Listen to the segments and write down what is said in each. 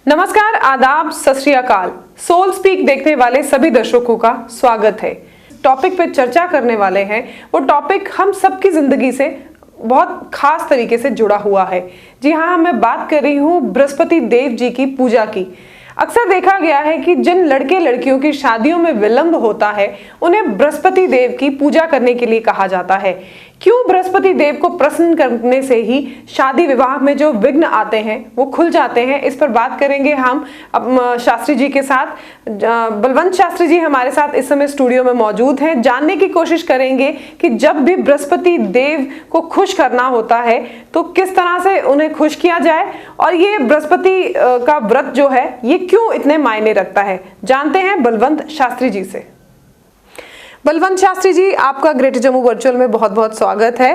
नमस्कार, आदाब, सत श्री अकाल। सोल स्पीक देखने वाले सभी दर्शकों का स्वागत है। टॉपिक पे चर्चा करने वाले हैं, वो टॉपिक हम सबकी जिंदगी से बहुत खास तरीके से जुड़ा हुआ है। जी हाँ, मैं बात कर रही हूँ बृहस्पति देव जी की पूजा की। अक्सर देखा गया है कि जिन लड़के लड़कियों की शादियों में विलंब होता है, उन्हें बृहस्पति देव की पूजा करने के लिए कहा जाता है। क्यों बृहस्पति देव को प्रसन्न करने से ही शादी विवाह में जो विघ्न आते हैं वो खुल जाते हैं, इस पर बात करेंगे हम शास्त्री जी के साथ। बलवंत शास्त्री जी हमारे साथ इस समय स्टूडियो में मौजूद हैं। जानने की कोशिश करेंगे कि जब भी बृहस्पति देव को खुश करना होता है तो किस तरह से उन्हें खुश किया जाए, और ये बृहस्पति का व्रत जो है ये क्यों इतने मायने रखता है। जानते हैं बलवंत शास्त्री जी से। बलवंत शास्त्री जी, आपका ग्रेटर जम्मू वर्चुअल में बहुत बहुत स्वागत है।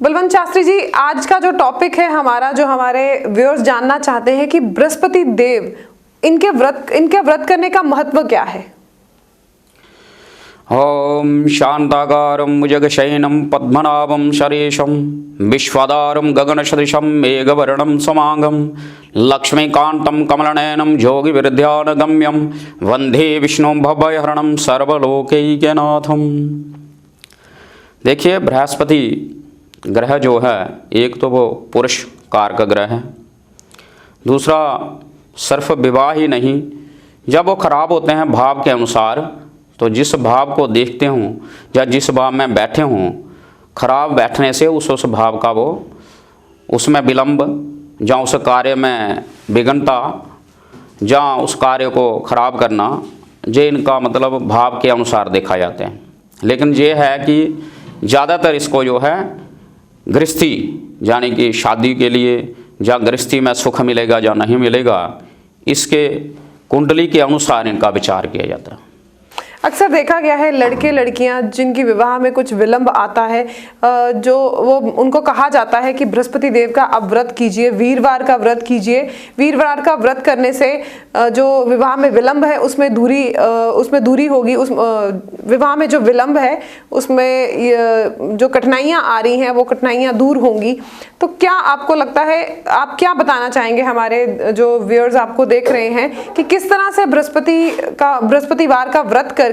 बलवंत शास्त्री जी, आज का जो टॉपिक है हमारा, जो हमारे व्यूअर्स जानना चाहते हैं कि बृहस्पति देव इनके व्रत करने का महत्व क्या है। ओम शांताकारं भुजगशयनं पद्मनाभं शरेशं विश्वाधारं गगनसदृशं मेघवर्णं समांगं लक्ष्मीकान्तं कमलनयनं योगिविद्यानगम्यं वंदे विष्णुं भवभयहरणं सर्वलोकैकनाथं। देखिए, बृहस्पति ग्रह जो है, एक तो वो पुरुष कारक ग्रह है, दूसरा सिर्फ विवाह ही नहीं, जब वो खराब होते हैं भाव के अनुसार, तो जिस भाव को देखते हूँ या जिस भाव में बैठे हूँ, खराब बैठने से उस भाव का वो उसमें विलंब, या उस कार्य में विघ्नता, या उस कार्य को खराब करना, ये इनका मतलब भाव के अनुसार देखा जाते हैं। लेकिन ये है कि ज़्यादातर इसको जो है गृहस्थी, यानी कि शादी के लिए, या गृहस्थी में सुख मिलेगा या नहीं मिलेगा, इसके कुंडली के अनुसार इनका विचार किया जाता है। अक्सर देखा गया है लड़के लड़कियां जिनकी विवाह में कुछ विलंब आता है, जो वो उनको कहा जाता है कि बृहस्पति देव का अब व्रत कीजिए, वीरवार का व्रत कीजिए। वीरवार का व्रत करने से जो विवाह में विलंब है उसमें दूरी होगी। उस विवाह में जो विलंब है उसमें जो कठिनाइयां आ रही हैं वो कठिनाइयां दूर होंगी। तो क्या आपको लगता है, आप क्या बताना चाहेंगे हमारे जो व्यूअर्स आपको देख रहे हैं कि किस तरह से बृहस्पतिवार का व्रत करके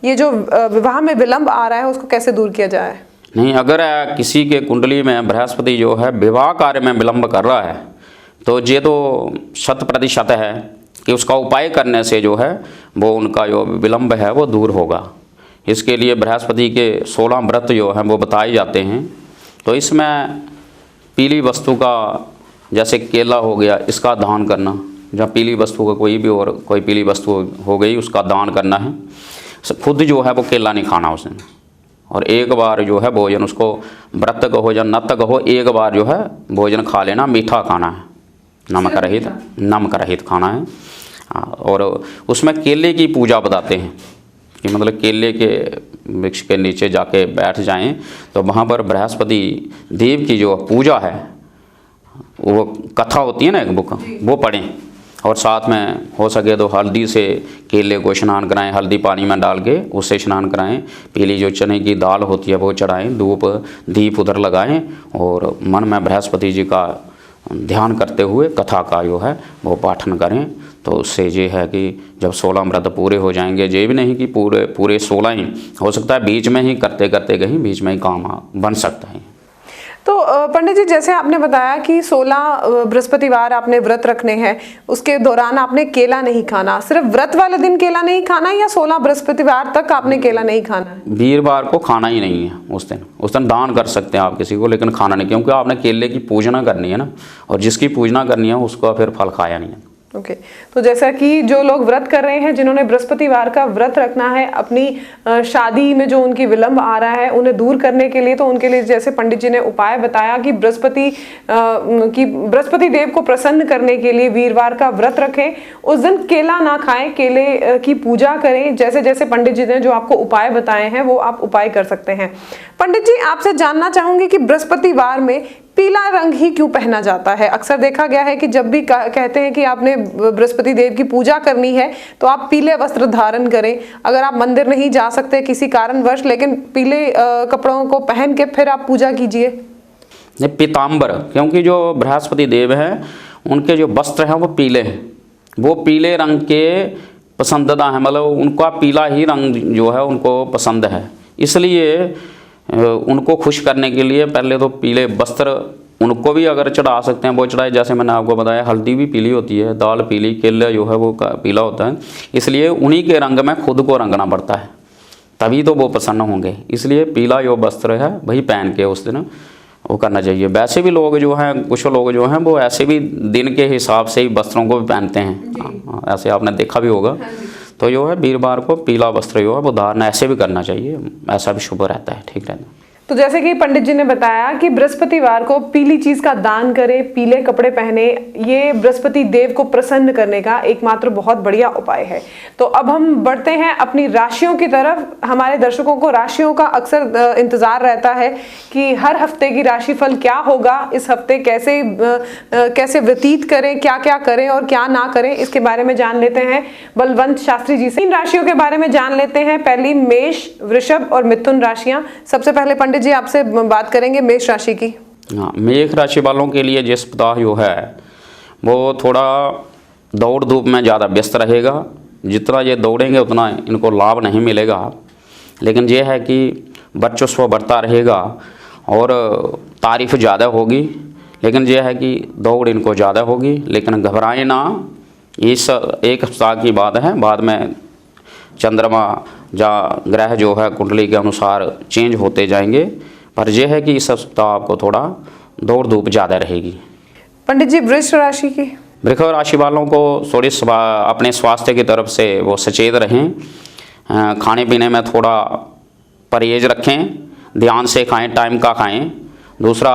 ये जो विवाह में विलंब आ रहा है उसको कैसे दूर किया जाए। नहीं, अगर किसी के कुंडली में बृहस्पति जो है विवाह कार्य में विलंब कर रहा है, तो ये तो 100% है कि उसका उपाय करने से जो है वो उनका जो विलंब है वो दूर होगा। इसके लिए बृहस्पति के 16 व्रत जो हैं वो बताए जाते हैं। तो इसमें पीली वस्तु का, जैसे केला हो गया, इसका दान करना, जहाँ पीली वस्तु का कोई भी और कोई पीली वस्तु हो गई उसका दान करना है। खुद जो है वो केला नहीं खाना उसने, और एक बार जो है भोजन, उसको व्रत कहो या नत कहो, एक बार जो है भोजन खा लेना, मीठा खाना है, नमक रहित खाना है। और उसमें केले की पूजा बताते हैं कि मतलब केले के वृक्ष के नीचे जाके बैठ जाएं तो वहाँ पर बृहस्पति देव की जो पूजा है, वो कथा होती है ना एक बुक, वो पढ़ें, और साथ में हो सके तो हल्दी से केले को स्नान कराएं, हल्दी पानी में डाल के उससे स्नान कराएं, पीली जो चने की दाल होती है वो चढ़ाएं, धूप दीप उधर लगाएं, और मन में बृहस्पति जी का ध्यान करते हुए कथा का जो है वो पाठन करें। तो उससे ये है कि जब 16 व्रत पूरे हो जाएंगे, ये भी नहीं कि पूरे 16 ही हो सकता है, बीच में ही करते करते कहीं बीच में ही काम बन सकता है। तो पंडित जी, जैसे आपने बताया कि 16 बृहस्पतिवार आपने व्रत रखने हैं, उसके दौरान आपने केला नहीं खाना। सिर्फ व्रत वाले दिन केला नहीं खाना, या 16 बृहस्पतिवार तक आपने केला नहीं खाना है? वीरवार को खाना ही नहीं है। उस दिन दान कर सकते हैं आप किसी को, लेकिन खाना नहीं, क्योंकि आपने केले की पूजना करनी है ना, और जिसकी पूजना करनी है उसको फिर फल खाया नहीं है। ओके, तो जैसा कि जो लोग व्रत कर रहे हैं, जिन्होंने बृहस्पतिवार का व्रत रखना है अपनी शादी में जो उनकी विलंब आ रहा है उन्हें दूर करने के लिए, तो उनके लिए जैसे पंडित जी ने उपाय बताया कि बृहस्पति देव को प्रसन्न करने के लिए वीरवार का व्रत रखें, उस दिन केला ना खाएं, केले की पूजा करें। जैसे जैसे पंडित जी ने जो आपको उपाय बताए हैं वो आप उपाय कर सकते हैं। पंडित जी, आपसे जानना चाहूंगी कि बृहस्पतिवार में पीला रंग ही क्यों पहना जाता है। अक्सर देखा गया है कि जब भी कहते हैं कि आपने बृहस्पति देव की पूजा करनी है तो आप पीले वस्त्र धारण करें। अगर आप मंदिर नहीं जा सकते किसी कारणवश, लेकिन पीले कपड़ों को पहन के फिर आप पूजा कीजिए। पीताम्बर, क्योंकि जो बृहस्पति देव हैं उनके जो वस्त्र हैं वो पीले हैं, वो पीले रंग के पसंदीदा हैं, मतलब उनका पीला ही रंग जो है उनको पसंद है। इसलिए उनको खुश करने के लिए पहले तो पीले वस्त्र उनको भी अगर चढ़ा सकते हैं वो चढ़ाए। जैसे मैंने आपको बताया हल्दी भी पीली होती है, दाल पीली, केला जो है वो पीला होता है। इसलिए उन्हीं के रंग में खुद को रंगना पड़ता है, तभी तो वो प्रसन्न होंगे। इसलिए पीला जो वस्त्र है वही पहन के उस दिन वो करना चाहिए। वैसे भी लोग जो हैं, कुछ लोग जो हैं वो ऐसे भी दिन के हिसाब से ही वस्त्रों को भी पहनते हैं, ऐसे आपने देखा भी होगा। तो जो है वीरवार को पीला वस्त्र जो है वो धारण ऐसे भी करना चाहिए, ऐसा भी शुभ रहता है, ठीक रहता है। तो जैसे कि पंडित जी ने बताया कि बृहस्पतिवार को पीली चीज का दान करें, पीले कपड़े पहने, ये बृहस्पति देव को प्रसन्न करने का एकमात्र बहुत बढ़िया उपाय है। तो अब हम बढ़ते हैं अपनी राशियों की तरफ। हमारे दर्शकों को राशियों का अक्सर इंतजार रहता है कि हर हफ्ते की राशिफल क्या होगा, इस हफ्ते कैसे व्यतीत करें, क्या क्या करें और क्या ना करें, इसके बारे में जान लेते हैं बलवंत शास्त्री जी से। इन राशियों के बारे में जान लेते हैं। पहली मेष, वृषभ और मिथुन राशियां। सबसे पहले पंडित जी आपसे बात करेंगे मेष राशि की। हाँ, मेष राशि वालों के लिए जिस सप्ताह जो है वो थोड़ा दौड़ धूप में ज़्यादा व्यस्त रहेगा। जितना ये दौड़ेंगे उतना इनको लाभ नहीं मिलेगा, लेकिन ये है कि वर्चस्व बढ़ता रहेगा और तारीफ ज़्यादा होगी। लेकिन ये है कि दौड़ इनको ज़्यादा होगी, लेकिन घबराएं ना, इस एक सप्ताह की बात है। बाद में चंद्रमा या ग्रह जो है कुंडली के अनुसार चेंज होते जाएंगे, पर यह है कि इस सप्ताह आपको थोड़ा दौड़ धूप ज़्यादा रहेगी। पंडित जी वृष राशि की। वृष राशि वालों को थोड़ी अपने स्वास्थ्य की तरफ से वो सचेत रहें, खाने पीने में थोड़ा परहेज रखें, ध्यान से खाएं, टाइम का खाएं। दूसरा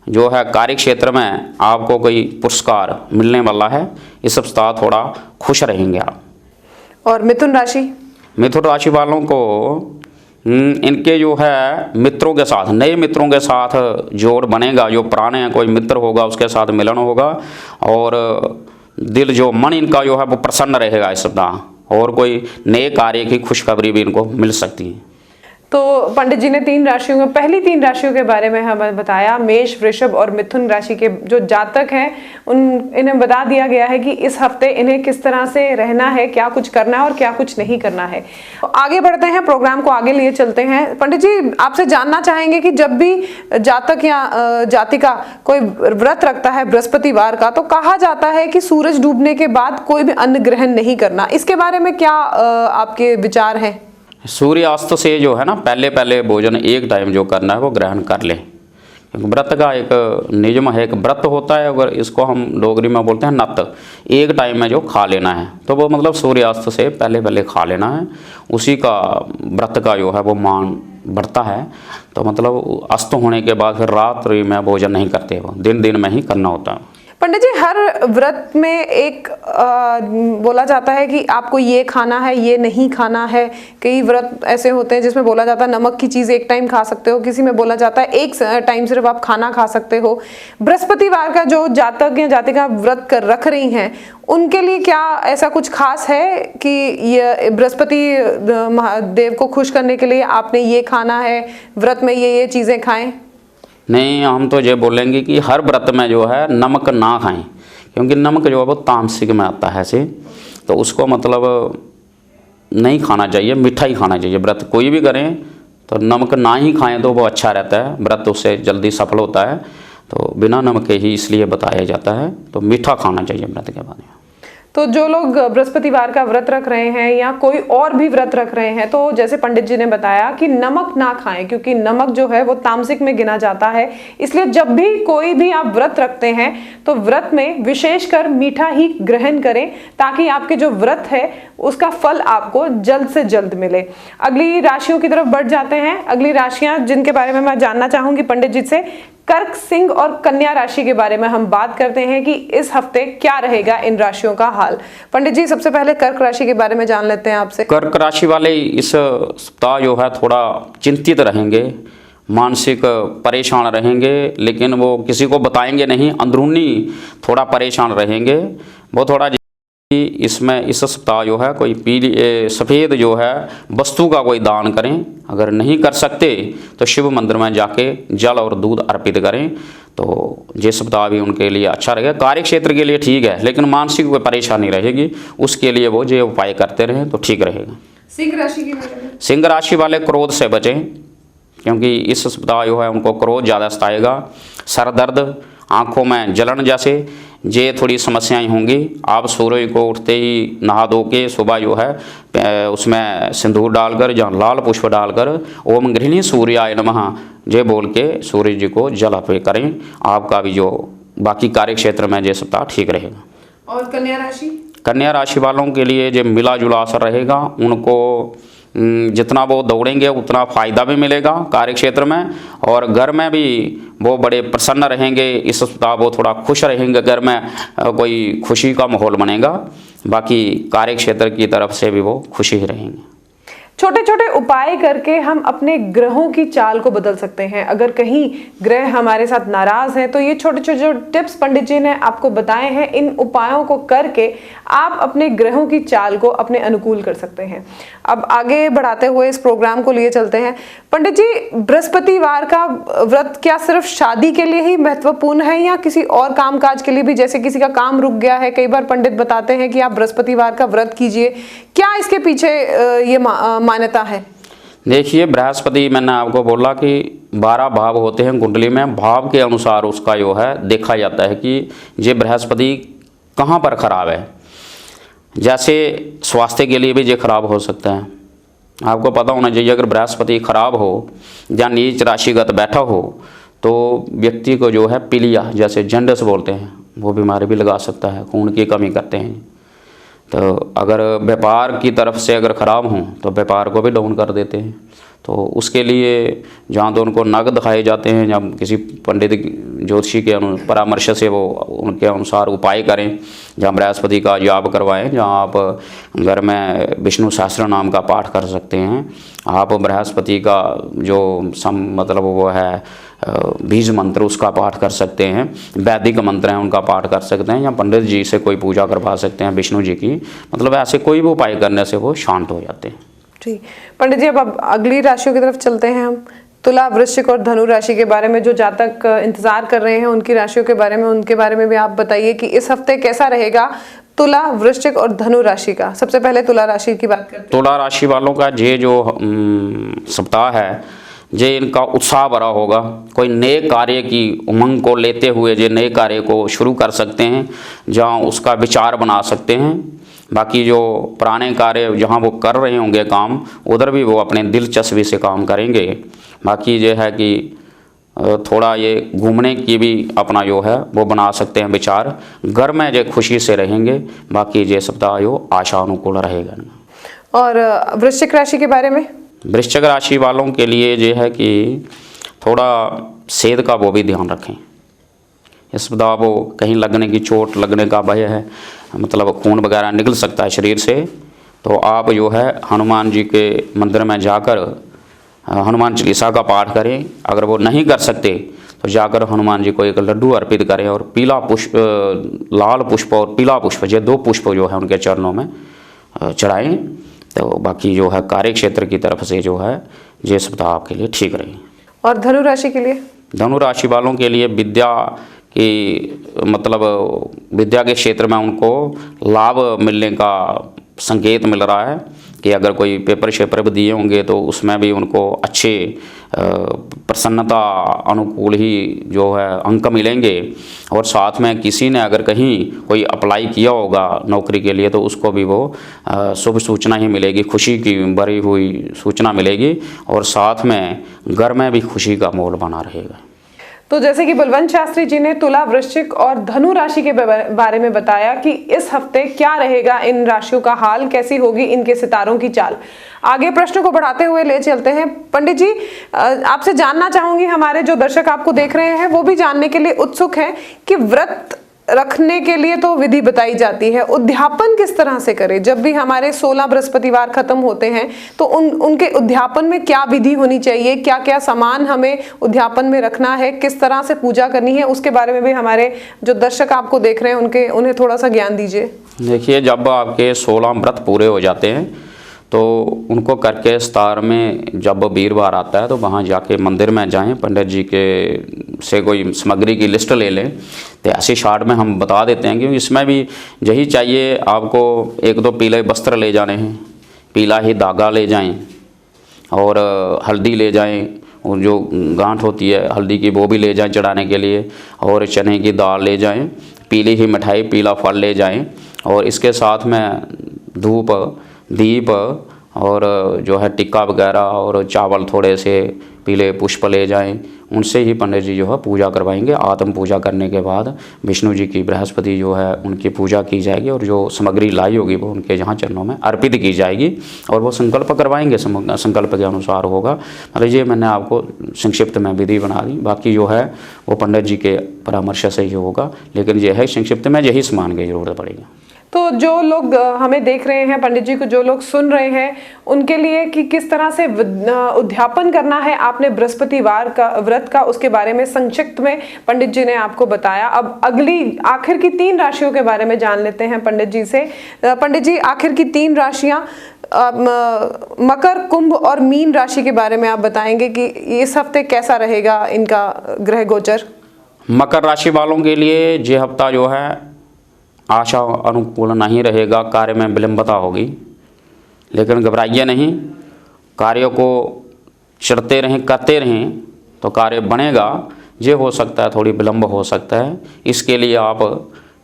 जो है कार्य क्षेत्र में आपको कोई पुरस्कार मिलने वाला है, इस सप्ताह थोड़ा खुश रहेंगे आप। और मिथुन राशि। मिथुन राशि वालों को इनके जो है मित्रों के साथ, नए मित्रों के साथ जोड़ बनेगा। जो पुराने कोई मित्र होगा उसके साथ मिलन होगा और दिल जो मन इनका जो है वो प्रसन्न रहेगा इस सप्ताह, और कोई नए कार्य की खुशखबरी भी इनको मिल सकती है। तो पंडित जी ने पहली तीन राशियों के बारे में हमें बताया। मेष, वृषभ और मिथुन राशि के जो जातक हैं इन्हें बता दिया गया है कि इस हफ्ते इन्हें किस तरह से रहना है, क्या कुछ करना है और क्या कुछ नहीं करना है। तो आगे बढ़ते हैं, प्रोग्राम को आगे लिए चलते हैं। पंडित जी आपसे जानना चाहेंगे कि जब भी जातक या जातिका कोई व्रत रखता है बृहस्पतिवार का, तो कहा जाता है कि सूरज डूबने के बाद कोई भी अन्न ग्रहण नहीं करना। इसके बारे में क्या आपके विचार हैं? सूर्यास्त से जो है ना पहले भोजन एक टाइम जो करना है वो ग्रहण कर लें। व्रत का एक नियम है, एक व्रत होता है, अगर इसको हम डोगरी में बोलते हैं नत, एक टाइम में जो खा लेना है, तो वो मतलब सूर्यास्त से पहले खा लेना है। उसी का व्रत का जो है वो मान बढ़ता है। तो मतलब अस्त होने के बाद फिर रात्रि में भोजन नहीं करते, वो दिन में ही करना होता है। पंडित जी हर व्रत में एक बोला जाता है कि आपको ये खाना है, ये नहीं खाना है। कई व्रत ऐसे होते हैं जिसमें बोला जाता है नमक की चीज़ एक टाइम खा सकते हो, किसी में बोला जाता है एक टाइम सिर्फ आप खाना खा सकते हो। बृहस्पतिवार का जो जातक या जातिका व्रत कर रख रही हैं उनके लिए क्या ऐसा कुछ खास है कि ये बृहस्पति महादेव को खुश करने के लिए आपने ये खाना है, व्रत में ये चीज़ें खाएं? नहीं, हम तो ये बोलेंगे कि हर व्रत में जो है नमक ना खाएं, क्योंकि नमक जो है वो तामसिक में आता है से, तो उसको मतलब नहीं खाना चाहिए, मीठा ही खाना चाहिए। व्रत कोई भी करें तो नमक ना ही खाएं तो वो अच्छा रहता है, व्रत उससे जल्दी सफल होता है। तो बिना नमक के ही इसलिए बताया जाता है, तो मीठा खाना चाहिए व्रत के बाद। तो जो लोग बृहस्पतिवार का व्रत रख रहे हैं या कोई और भी व्रत रख रहे हैं, तो जैसे पंडित जी ने बताया कि नमक ना खाएं, क्योंकि नमक जो है वो तामसिक में गिना जाता है। इसलिए जब भी कोई भी आप व्रत रखते हैं तो व्रत में विशेषकर मीठा ही ग्रहण करें, ताकि आपके जो व्रत है उसका फल आपको जल्द से जल्द मिले। अगली राशियों की तरफ बढ़ जाते हैं। अगली राशियां जिनके बारे में मैं जानना चाहूंगी पंडित जी से, कर्क, सिंह और कन्या राशि के बारे में हम बात करते हैं कि इस हफ्ते क्या रहेगा इन राशियों का हाल। पंडित जी सबसे पहले कर्क राशि के बारे में जान लेते हैं आपसे। कर्क राशि वाले इस सप्ताह जो है थोड़ा चिंतित रहेंगे, मानसिक परेशान रहेंगे, लेकिन वो किसी को बताएंगे नहीं, अंदरूनी थोड़ा परेशान रहेंगे। वो थोड़ा इसमें इस सप्ताह जो है कोई पीली सफ़ेद जो है वस्तु का कोई दान करें। अगर नहीं कर सकते तो शिव मंदिर में जाके जल और दूध अर्पित करें, तो ये सप्ताह भी उनके लिए अच्छा रहेगा। कार्य क्षेत्र के लिए ठीक है, लेकिन मानसिक कोई परेशानी रहेगी, उसके लिए वो ये उपाय करते रहें तो ठीक रहेगा। सिंह राशि के बारे में? सिंह राशि वाले क्रोध से बचें, क्योंकि इस सप्ताह जो है उनको क्रोध ज़्यादा सताएगा। सर दर्द, आँखों में जलन जैसे ये थोड़ी समस्याएं होंगी। आप सूर्य को उठते ही नहा धो के सुबह जो है उसमें सिंदूर डालकर या लाल पुष्प डालकर ओम गृहिणी सूर्याय नमः ये बोल के सूर्य जी को जल अर्पित करें। आपका भी जो बाकी कार्य क्षेत्र में ये सप्ताह ठीक रहेगा। और कन्या राशि? कन्या राशि वालों के लिए जो मिला जुला असर रहेगा, उनको जितना वो दौड़ेंगे उतना फ़ायदा भी मिलेगा कार्य क्षेत्र में, और घर में भी वो बड़े प्रसन्न रहेंगे। इस सप्ताह वो थोड़ा खुश रहेंगे, घर में कोई खुशी का माहौल बनेगा। बाकी कार्य क्षेत्र की तरफ से भी वो खुशी ही रहेंगे। छोटे छोटे उपाय करके हम अपने ग्रहों की चाल को बदल सकते हैं। अगर कहीं ग्रह हमारे साथ नाराज हैं तो ये छोटे छोटे जो टिप्स पंडित जी ने आपको बताए हैं, इन उपायों को करके आप अपने ग्रहों की चाल को अपने अनुकूल कर सकते हैं। अब आगे बढ़ाते हुए इस प्रोग्राम को लिए चलते हैं। पंडित जी, बृहस्पतिवार का व्रत क्या सिर्फ शादी के लिए ही महत्वपूर्ण है या किसी और कामकाज के लिए भी? जैसे किसी का काम रुक गया है, कई बार पंडित बताते हैं कि आप बृहस्पतिवार का व्रत कीजिए, क्या इसके पीछे ये मान्यता है? देखिए, बृहस्पति मैंने आपको बोला कि 12 भाव होते हैं कुंडली में, भाव के अनुसार उसका जो है देखा जाता है कि ये बृहस्पति कहाँ पर खराब है। जैसे स्वास्थ्य के लिए भी ये खराब हो सकता है। आपको पता होना चाहिए, अगर बृहस्पति खराब हो या नीच राशिगत बैठा हो तो व्यक्ति को जो है पीलिया, जैसे जंडस बोलते हैं, वो बीमारी भी लगा सकता है, खून की कमी करते हैं। तो अगर व्यापार की तरफ से अगर ख़राब हों तो व्यापार को भी डाउन कर देते हैं। तो उसके लिए जहाँ तो उनको नग दिखाए जाते हैं, या किसी पंडित ज्योतिषी के परामर्श से वो उनके अनुसार उपाय करें। जहाँ बृहस्पति का जाप करवाएं, जहाँ आप घर में विष्णु सहस्त्र नाम का पाठ कर सकते हैं। आप बृहस्पति का जो मतलब वो है बीज मंत्र, उसका पाठ कर सकते हैं। वैदिक मंत्र हैं उनका पाठ कर सकते हैं, या पंडित जी से कोई पूजा करवा सकते हैं विष्णु जी की। मतलब ऐसे कोई भी उपाय करने से वो शांत हो जाते हैं। ठीक पंडित जी, अब अगली राशियों की तरफ चलते हैं हम। तुला, वृश्चिक और धनु राशि के बारे में जो जातक इंतजार कर रहे हैं उनकी राशियों के बारे में, उनके बारे में भी आप बताइए कि इस हफ्ते कैसा रहेगा तुला, वृश्चिक और धनु राशि का। सबसे पहले तुला राशि की बात करते हैं। तुला राशि वालों का ये जो सप्ताह है, ये इनका उत्साह भरा होगा। कोई नए कार्य की उमंग को लेते हुए ये नए कार्य को शुरू कर सकते हैं, जहाँ उसका विचार बना सकते हैं। बाकी जो पुराने कार्य जहाँ वो कर रहे होंगे काम, उधर भी वो अपने दिलचस्पी से काम करेंगे। बाकी ये है कि थोड़ा ये घूमने की भी अपना जो है वो बना सकते हैं विचार। घर में जो खुशी से रहेंगे। बाकी ये सप्ताह जो आशा अनुकूल रहेगा। और वृश्चिक राशि के बारे में? वृश्चिक राशि वालों के लिए ये है कि थोड़ा सेहत का वो भी ध्यान रखें। इस सप्ताह वो कहीं लगने की, चोट लगने का भय है, मतलब खून वगैरह निकल सकता है शरीर से। तो आप जो है हनुमान जी के मंदिर में जाकर हनुमान चालीसा का पाठ करें। अगर वो नहीं कर सकते तो जाकर हनुमान जी को एक लड्डू अर्पित करें, और पीला पुष्प, लाल पुष्प और पीला पुष्प, ये 2 पुष्प जो है उनके चरणों में चढ़ाएं। तो बाकी जो है कार्य क्षेत्र की तरफ से जो है ये सप्ताह आपके लिए ठीक रहे। और धनु राशि के लिए? धनु राशि वालों के लिए विद्या की, मतलब विद्या के क्षेत्र में उनको लाभ मिलने का संकेत मिल रहा है कि अगर कोई पेपर शेपर भी दिए होंगे तो उसमें भी उनको अच्छे प्रसन्नता अनुकूल ही जो है अंक मिलेंगे। और साथ में किसी ने अगर कहीं कोई अप्लाई किया होगा नौकरी के लिए तो उसको भी वो शुभ सूचना ही मिलेगी, खुशी की भरी हुई सूचना मिलेगी। और साथ में घर में भी खुशी का माहौल बना रहेगा। तो जैसे कि बलवंत शास्त्री जी ने तुला, वृश्चिक और धनु राशि के बारे में बताया कि इस हफ्ते क्या रहेगा, इन राशियों का हाल कैसी होगी, इनके सितारों की चाल। आगे प्रश्न को बढ़ाते हुए ले चलते हैं। पंडित जी, आपसे जानना चाहूंगी, हमारे जो दर्शक आपको देख रहे हैं वो भी जानने के लिए उत्सुक हैं कि व्रत रखने के लिए तो विधि बताई जाती है, उद्यापन किस तरह से करें? जब भी हमारे 16 बृहस्पतिवार खत्म होते हैं तो उनके उद्यापन में क्या विधि होनी चाहिए, क्या क्या सामान हमें उद्यापन में रखना है, किस तरह से पूजा करनी है, उसके बारे में भी हमारे जो दर्शक आपको देख रहे हैं उन्हें थोड़ा सा ज्ञान दीजिए। देखिए, जब आपके 16 व्रत पूरे हो जाते हैं तो उनको करके स्टार में जब वीरवार आता है तो वहाँ जाके मंदिर में जाएं, पंडित जी के से कोई सामग्री की लिस्ट ले लें। तो ऐसी शार्ट में हम बता देते हैं, क्योंकि इसमें भी यही चाहिए आपको। 1-2 पीले वस्त्र ले जाने हैं, पीला ही धागा ले जाएं और हल्दी ले जाएं, और जो गांठ होती है हल्दी की वो भी ले जाएं चढ़ाने के लिए, और चने की दाल ले जाएं, पीली ही मिठाई, पीला फल ले जाएं, और इसके साथ में धूप, दीप और जो है टिक्का वगैरह और चावल थोड़े से, पीले पुष्प ले जाएं। उनसे ही पंडित जी जो है पूजा करवाएंगे। आत्म पूजा करने के बाद विष्णु जी की, बृहस्पति जो है उनकी पूजा की जाएगी, और जो सामग्री लाई होगी वो उनके यहाँ चरणों में अर्पित की जाएगी, और वो संकल्प करवाएंगे, संकल्प के अनुसार होगा। मतलब ये मैंने आपको संक्षिप्त में विधि बना दी, बाकी जो है वो पंडित जी के परामर्श से ही होगा, लेकिन यह है संक्षिप्त में यही सामान की जरूरत पड़ेगी। तो जो लोग हमें देख रहे हैं, पंडित जी को जो लोग सुन रहे हैं, उनके लिए कि किस तरह से उद्यापन करना है, आपने बृहस्पतिवार का व्रत का उसके बारे में संक्षिप्त में पंडित जी ने आपको बताया। अब अगली आखिर की 3 राशियों के बारे में जान लेते हैं पंडित जी से। पंडित जी, आखिर की 3 राशियां मकर, कुंभ और मीन राशि के बारे में आप बताएंगे कि इस हफ्ते कैसा रहेगा इनका ग्रह गोचर? मकर राशि वालों के लिए ये हफ्ता जो है आशा अनुकूल नहीं रहेगा, कार्य में विलंबता होगी, लेकिन घबराइए नहीं, कार्यों को चढ़ते रहें, करते रहें तो कार्य बनेगा। ये हो सकता है थोड़ी विलंब हो सकता है, इसके लिए आप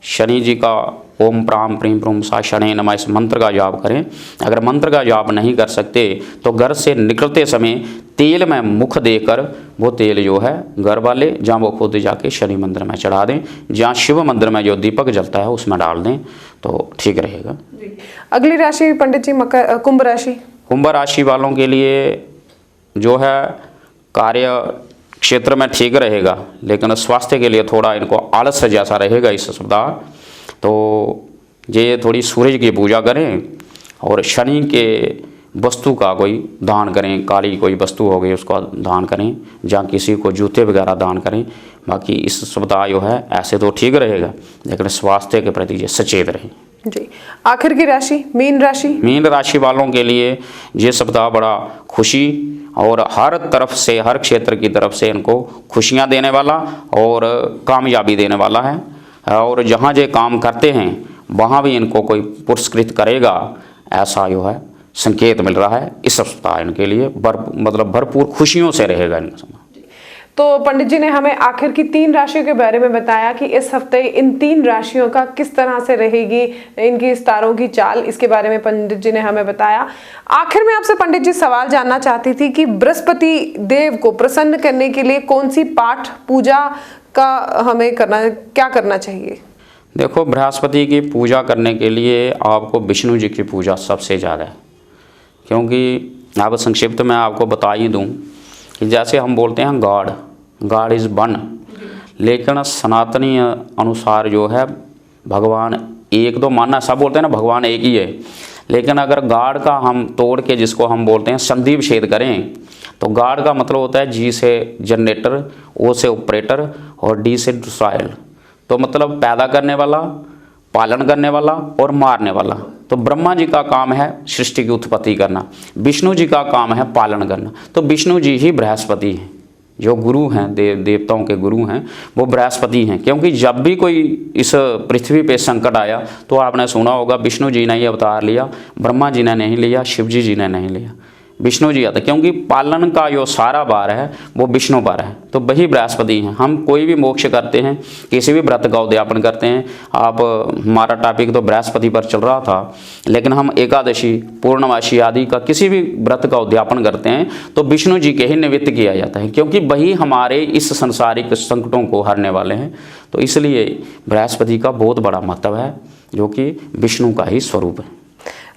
शनि जी का ओम प्राम प्रीम प्रूम सा शनि नमः इस मंत्र का जाप करें। अगर मंत्र का जाप नहीं कर सकते तो घर से निकलते समय तेल में मुख देकर वो तेल जो है घर वाले जहाँ वो खुद जाके शनि मंदिर में चढ़ा दें, जहाँ शिव मंदिर में जो दीपक जलता है उसमें डाल दें तो ठीक रहेगा। अगली राशि पंडित जी मकर, कुंभ राशि। कुंभ राशि वालों के लिए जो है कार्य क्षेत्र में ठीक रहेगा, लेकिन स्वास्थ्य के लिए थोड़ा इनको आलस जैसा रहेगा इस सप्ताह। तो ये थोड़ी सूरज की पूजा करें और शनि के वस्तु का कोई दान करें, काली कोई वस्तु हो गई उसका दान करें, जहाँ किसी को जूते वगैरह दान करें। बाकी इस सप्ताह जो है ऐसे तो ठीक रहेगा, लेकिन स्वास्थ्य के प्रति ये सचेत रहें जी। आखिर की राशि मीन राशि। मीन राशि वालों के लिए ये सप्ताह बड़ा खुशी और हर तरफ से, हर क्षेत्र की तरफ से इनको खुशियाँ देने वाला और कामयाबी देने वाला है, और जहाँ जो काम करते हैं वहाँ भी इनको कोई पुरस्कृत करेगा, ऐसा जो है संकेत मिल रहा है। इस सप्ताह इनके लिए मतलब भरपूर खुशियों से रहेगा इनका समय। तो पंडित जी ने हमें आखिर की 3 राशियों के बारे में बताया कि इस हफ्ते इन 3 राशियों का किस तरह से रहेगी इनकी तारों की चाल, इसके बारे में पंडित जी ने हमें बताया। आखिर में आपसे पंडित जी सवाल जानना चाहती थी कि बृहस्पति देव को प्रसन्न करने के लिए कौन सी पाठ पूजा का हमें क्या करना चाहिए? देखो, बृहस्पति की पूजा करने के लिए आपको विष्णु जी की पूजा सबसे ज़्यादा है, क्योंकि अब संक्षिप्त में आपको बता ही दूँ कि जैसे हम बोलते हैं गॉड इज़ वन, लेकिन सनातनी अनुसार जो है भगवान एक, तो मानना सब बोलते हैं ना भगवान एक ही है, लेकिन अगर गॉड का हम तोड़ के जिसको हम बोलते हैं संधि विच्छेद करें तो गॉड का मतलब होता है जी से जनरेटर, ओ से ऑपरेटर और डी से डिस्ट्रॉयर। तो मतलब पैदा करने वाला, पालन करने वाला और मारने वाला। तो ब्रह्मा जी का काम है सृष्टि की उत्पत्ति करना, विष्णु जी का काम है पालन करना। तो विष्णु जी ही बृहस्पति हैं, जो गुरु हैं, देवताओं के गुरु हैं, वो बृहस्पति हैं। क्योंकि जब भी कोई इस पृथ्वी पे संकट आया तो आपने सुना होगा विष्णु जी ने ही अवतार लिया, ब्रह्मा जी ने नहीं लिया, शिव जी ने नहीं लिया, विष्णु जी आता। क्योंकि पालन का जो सारा भार है वो विष्णु पर है, तो वही बृहस्पति हैं। हम कोई भी मोक्ष करते हैं, किसी भी व्रत का उद्यापन करते हैं, आप हमारा टॉपिक तो बृहस्पति पर चल रहा था, लेकिन हम एकादशी, पूर्णमासी आदि का किसी भी व्रत का उद्यापन करते हैं तो विष्णु जी के ही निमित्त किया जाता है, क्योंकि वही हमारे इस संसारिक संकटों को हरने वाले हैं। तो इसलिए बृहस्पति का बहुत बड़ा महत्व है, जो कि विष्णु का ही स्वरूप है।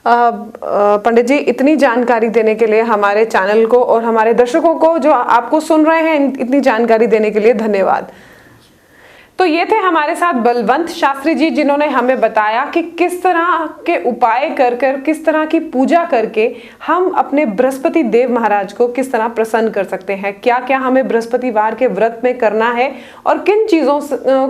पंडित जी, इतनी जानकारी देने के लिए हमारे चैनल को और हमारे दर्शकों को जो आपको सुन रहे हैं, इतनी जानकारी देने के लिए धन्यवाद। तो ये थे हमारे साथ बलवंत शास्त्री जी, जिन्होंने हमें बताया कि किस तरह के उपाय कर किस तरह की पूजा करके हम अपने बृहस्पति देव महाराज को किस तरह प्रसन्न कर सकते हैं, क्या क्या हमें बृहस्पतिवार के व्रत में करना है और किन चीज़ों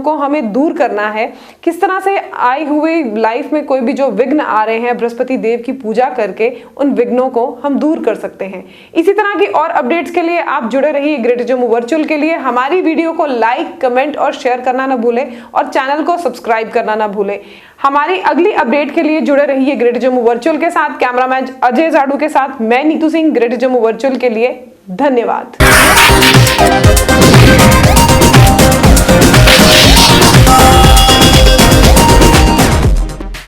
को हमें दूर करना है, किस तरह से आई हुई लाइफ में कोई भी जो विघ्न आ रहे हैं बृहस्पति देव की पूजा करके उन विघ्नों को हम दूर कर सकते हैं। इसी तरह की और अपडेट्स के लिए आप जुड़े रहिए ग्रेट जम्मू वर्चुअल के लिए। हमारी वीडियो को लाइक, कमेंट और शेयर करना ना भूलें और चैनल को सब्सक्राइब करना ना भूलें। हमारी अगली अपडेट के लिए जुड़े रहिए ग्रेट जम्मू वर्चुअल के साथ। कैमरामैन अजय जाडू के साथ मैं नीतू सिंह, ग्रेट जम्मू वर्चुअल के लिए। धन्यवाद।